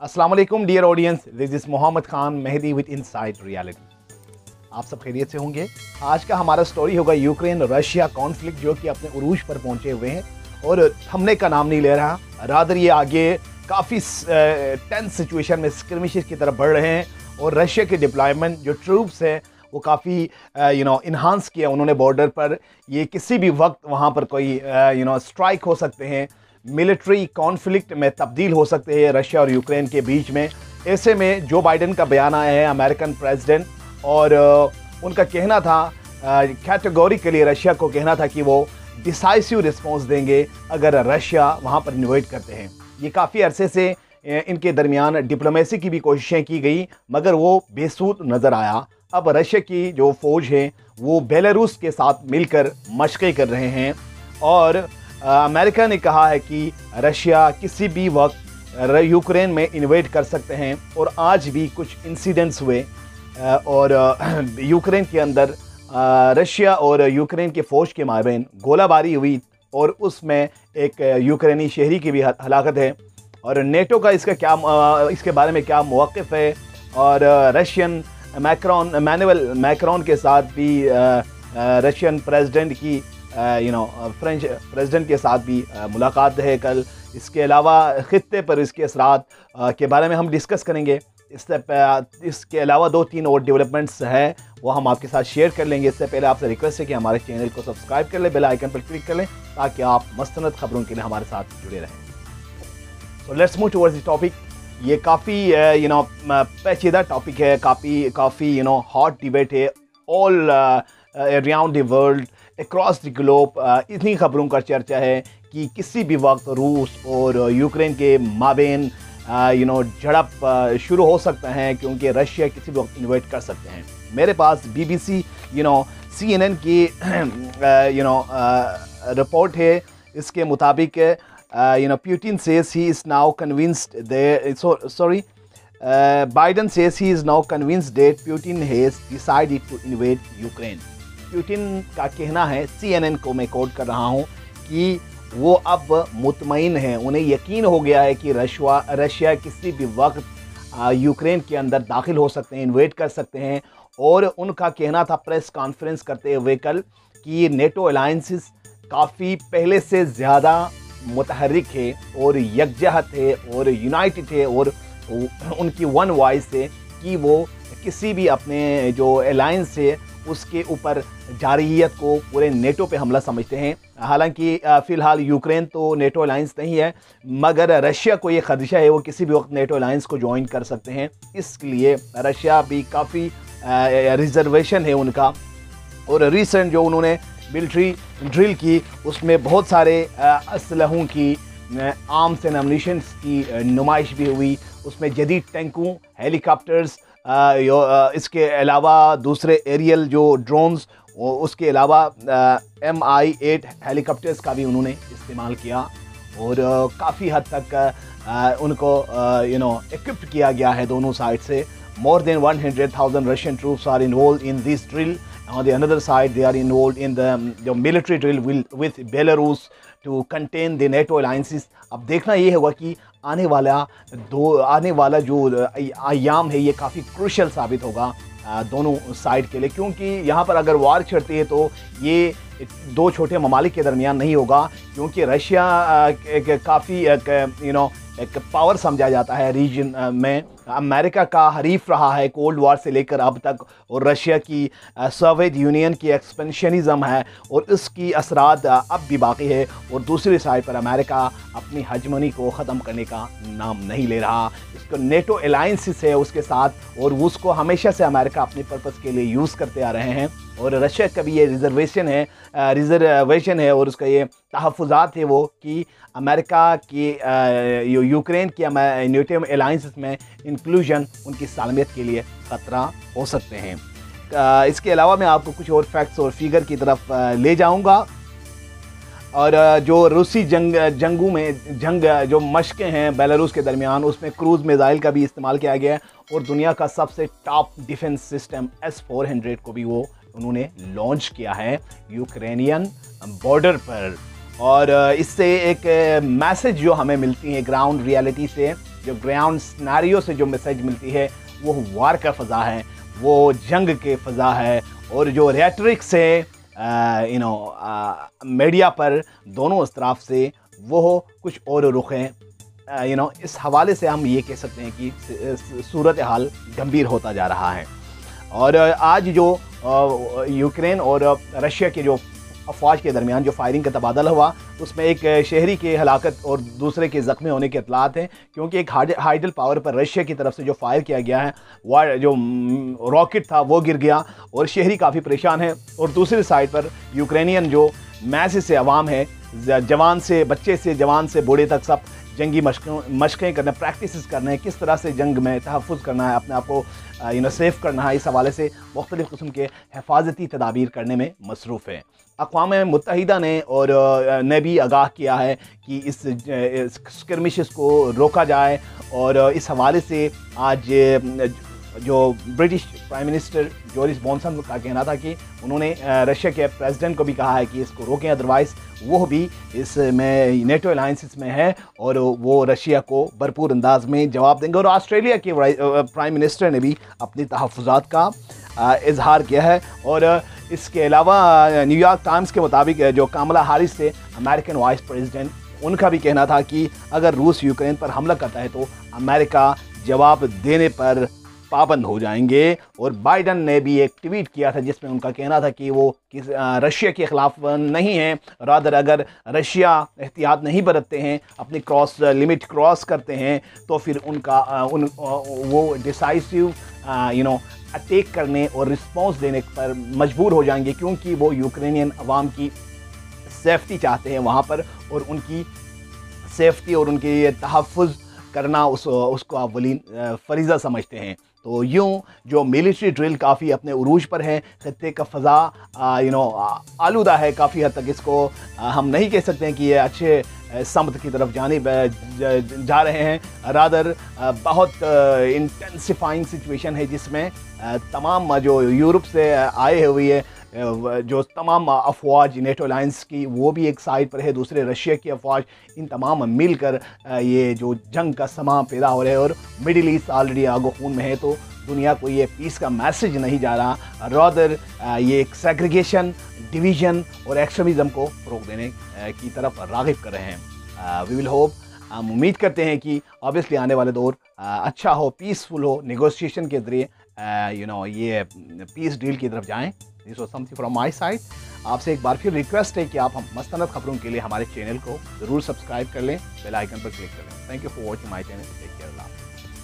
अस्सलाम वालेकुम dear audience, this is Mohammad Khan Mehdi with Inside Reality. आप सब खैरियत से होंगे। आज का हमारा स्टोरी होगा यूक्रेन रशिया कॉन्फ्लिक्ट, जो कि अपने उरूज पर पहुंचे हुए हैं और थमने का नाम नहीं ले रहा। रादर ये आगे काफ़ी टेंस सिचुएशन में स्क्रिमिशेस की तरफ बढ़ रहे हैं और रशिया के डिप्लॉयमेंट जो ट्रूप्स हैं वो काफ़ी इन्हांस किया उन्होंने बॉर्डर पर। ये किसी भी वक्त वहाँ पर कोई स्ट्राइक हो सकते हैं, मिलिट्री कॉन्फ्लिक्ट में तब्दील हो सकते हैं रशिया और यूक्रेन के बीच में। ऐसे में जो बाइडन का बयान आया है अमेरिकन प्रेसिडेंट, और उनका कहना था कैटेगोरिकली रशिया को कहना था कि वो डिसाइसिव रिस्पॉन्स देंगे अगर रशिया वहाँ पर इन्वेड करते हैं। ये काफ़ी अरसे से इनके दरमियान डिप्लोमेसी की भी कोशिशें की गई मगर वो बेसूद नज़र आया। अब रशिया की जो फ़ौज है वो बेलारूस के साथ मिलकर मशक़ें कर रहे हैं और अमेरिका ने कहा है कि रशिया किसी भी वक्त यूक्रेन में इन्वेड कर सकते हैं। और आज भी कुछ इंसिडेंट्स हुए और यूक्रेन के अंदर रशिया और यूक्रेन के फ़ौज के माबैन गोलाबारी हुई और उसमें एक यूक्रेनी शहरी की भी हलाकत है। और नेटो का इसके बारे में क्या मौक़िफ़ है, और रशियन मैनुअल मैक्रोन के साथ भी रशियन प्रेसिडेंट की फ्रेंच प्रेसिडेंट के साथ भी मुलाकात है कल। इसके अलावा ख़ित्ते पर इसके असरात के बारे में हम डिस्कस करेंगे। इसके अलावा 2-3 और डेवलपमेंट्स हैं वो हम आपके साथ शेयर कर लेंगे। इससे पहले आपसे रिक्वेस्ट है कि हमारे चैनल को सब्सक्राइब कर लें, बेल आइकन पर क्लिक कर लें ताकि आप मस्तनद खबरों के लिए हमारे साथ जुड़े रहें। So let's move towards the topic. ये काफ़ी पेचीदा टॉपिक है, काफ़ी हॉट डिबेट है all around the world, across the globe. इन्हीं खबरों का चर्चा है कि किसी भी वक्त रूस और यूक्रेन के माबेन झड़प शुरू हो सकता है क्योंकि रशिया किसी भी वक्त इन्वेड कर सकते हैं। मेरे पास BBC CNN की रिपोर्ट है। इसके मुताबिक Putin says he is now convinced Biden says he is now convinced that Putin has decided to invade Ukraine। Putin का कहना है, CNN को मैं कोट कर रहा हूँ, कि वो अब मुतमईन हैं, उन्हें यकीन हो गया है कि रशिया किसी भी वक्त यूक्रेन के अंदर दाखिल हो सकते हैं, इन्वेड कर सकते हैं। और उनका कहना था प्रेस कॉन्फ्रेंस करते हुए कल कि नेटो अलायंसेस काफ़ी पहले से ज़्यादा मुतहर्रिक है और यकजहत है और यूनाइटेड है और उनकी वन वॉइस है कि वो किसी भी अपने जो अलायंस है उसके ऊपर जारहियत को पूरे नेटो पे हमला समझते हैं। हालांकि फ़िलहाल यूक्रेन तो नेटो अलायंस नहीं है मगर रशिया को ये खदशा है वो किसी भी वक्त नेटो अलायंस को ज्वाइन कर सकते हैं। इसलिए रशिया भी काफ़ी रिजर्वेशन है उनका। और रिसेंट जो उन्होंने मिलिट्री ड्रिल की उसमें बहुत सारे असलहों की, आर्म्स एंड एमुनिशंस की नुमाइश भी हुई। उसमें जदीद टैंकों, हेलीकॉप्टर्स, इसके अलावा दूसरे एरियल जो ड्रोन्स, उसके अलावा Mi-8 हेलीकॉप्टर्स का भी उन्होंने इस्तेमाल किया और काफ़ी हद तक उनको इक्विप्ड किया गया है दोनों साइड से। More than 100,000 Russian troops are involved in this drill. On the another side, they are involved in the military drill with Belarus to contain the NATO alliances. अब देखना ये होगा कि आने वाला जो अयाम है ये काफ़ी क्रूशल साबित होगा दोनों साइड के लिए, क्योंकि यहाँ पर अगर वार छिड़ती है तो ये दो छोटे ममालिक के दरमियान नहीं होगा, क्योंकि रशिया काफ़ी एक पावर समझा जाता है रीजन में। अमेरिका का हरीफ रहा है कोल्ड वार से लेकर अब तक, और रशिया की सोवियत यूनियन की एक्सपेंशनिज़म है और इसकी असरात अब भी बाकी है। और दूसरी साइड पर अमेरिका अपनी हजमनी को ख़त्म करने का नाम नहीं ले रहा। इसको नेटो अलायंसेस है उसके साथ, और उसको हमेशा से अमेरिका अपने पर्पज़ के लिए यूज़ करते आ रहे हैं। और रशिया का भी ये रिजर्वेशन है और उसका ये तहफ़्फ़ुज़ात है वो कि अमेरिका की यूक्रेन की नेटो अलायंसेस में इंक्लूजन उनकी सालमियत के लिए ख़तरा हो सकते हैं। इसके अलावा मैं आपको कुछ और फैक्ट्स और फिगर की तरफ ले जाऊंगा। और जो रूसी जंग जो मशक़ें हैं बेलारूस के दरमियान, उसमें क्रूज़ मिज़ाइल का भी इस्तेमाल किया गया है और दुनिया का सबसे टॉप डिफेंस सिस्टम S-400 को भी वो उन्होंने लॉन्च किया है यूक्रेनियन बॉर्डर पर। और इससे एक मैसेज जो हमें मिलती है ग्राउंड रियलिटी से جو گراؤنڈ سناریو سے جو میسیج ملتی ہے وہ وار کا فضا ہے، وہ جنگ کے فضا ہے، اور جو ریٹرکس ہے میڈیا پر دونوں اطراف سے وہ کچھ اور رخ ہیں۔ اس حوالے سے ہم یہ کہہ سکتے ہیں کہ صورتحال گمبھیر ہوتا جا رہا ہے۔ اور آج جو یوکرین اور رشیا کے جو افواج کے درمیان جو فائرنگ کا تبادلہ ہوا، اس میں ایک شہری کے ہلاکت اور دوسرے کے زخمی ہونے کے اطلاعات ہیں، کیونکہ ایک ہائیڈل پاور پر رشیا کی طرف سے جو فائر کیا گیا ہے، وہ جو راکٹ تھا وہ گر گیا اور شہری کافی پریشان ہیں۔ اور دوسری سائڈ پر یوکرینین جو میسز سے عوام ہے، جوان سے بچے سے جوان سے بوڑھے تک سب جنگی مشقیں کرنا، پریکٹسز کرنا ہے، کس طرح سے جنگ میں تحفظ کرنا ہے، اپنے آپ کو سیف کرنا ہے، اس حوالے سے مختلف قسم کے حفاظتی تدابیر کرنے میں مصروف ہے۔ اقوام متحدہ نے بھی آگاہ کیا ہے کہ اس اسکرمشز کو روکا جائے، اور اس حوالے سے آج جو برٹش پرائم منسٹر جورس جانسن کا کہنا تھا کہ انہوں نے رشیا کے پریزیڈنٹ کو بھی کہا ہے کہ اس کو روکیں، ادروائز وہ بھی اس میں نیٹو الائنسز میں ہے اور وہ رشیا کو بھرپور انداز میں جواب دیں گے۔ اور آسٹریلیا کے پرائم منسٹر نے بھی اپنی تحفظات کا اظہار کیا ہے۔ اور اس کے علاوہ نیو یارک ٹائمز کے مطابق جو کاملا ہیرس تھے امریکن وائس پریزیڈنٹ، ان کا بھی کہنا تھا کہ اگر روس یوکرین پر حملہ کرتا ہے تو امریکہ جواب دینے پر پابند ہو جائیں گے۔ اور بائیڈن نے بھی ایک ٹویٹ کیا تھا جس میں ان کا کہنا تھا کہ وہ رشیا کے خلاف نہیں ہیں، رادر اگر رشیا احتیاط نہیں برتتے ہیں، اپنی لمٹ کراس کرتے ہیں، تو پھر وہ ڈیسائسیو اٹیک کرنے اور رسپانس دینے پر مجبور ہو جائیں گے، کیونکہ وہ یوکرینین عوام کی سیفٹی چاہتے ہیں وہاں پر، اور ان کی سیفٹی اور ان کے تحفظ کرنا اس کو اولین فریضہ سمجھتے ہیں۔ تو یوں جو ملٹری ڈرل کافی اپنے عروج پر ہے، خطے کا فضا آلودہ ہے کافی حد تک، اس کو ہم نہیں کہہ سکتے ہیں کہ یہ اچھے سمت کی طرف جا رہے ہیں، رادر بہت انٹینسیفائنگ سچویشن ہے جس میں تمام جو یورپ سے آئے ہوئی ہے جو تمام افواج نیٹو الائنس کی، وہ بھی ایک سائڈ پر ہے، دوسرے رشیا کی افواج، ان تمام مل کر یہ جو جنگ کا سما پیدا ہو رہا ہے، اور مڈل ایسٹ آلریڈی آگ و خون میں ہے، تو دنیا کو یہ پیس کا میسج نہیں جا رہا، رادر یہ ایک سیگریگیشن، ڈویژن اور ایکسٹریمزم کو فروغ دینے کی طرف راغب کر رہے ہیں۔ وی ول ہوپ، ہم امید کرتے ہیں کہ آبویسلی آنے والے دور اچھا ہو، پیسفل ہو، نیگوسیشن کے ذریعے یہ پیس ڈیل کی طرف جائیں۔ This was something from my side۔ آپ سے ایک بار پھر ریکویسٹ ہے کہ آپ مستند خبروں کے لیے ہمارے چینل کو ضرور سبسکرائب کر لیں، بیل آئیکن پر کلک کر لیں۔ Thank you for watching my channel, take care, اللہ حافظ۔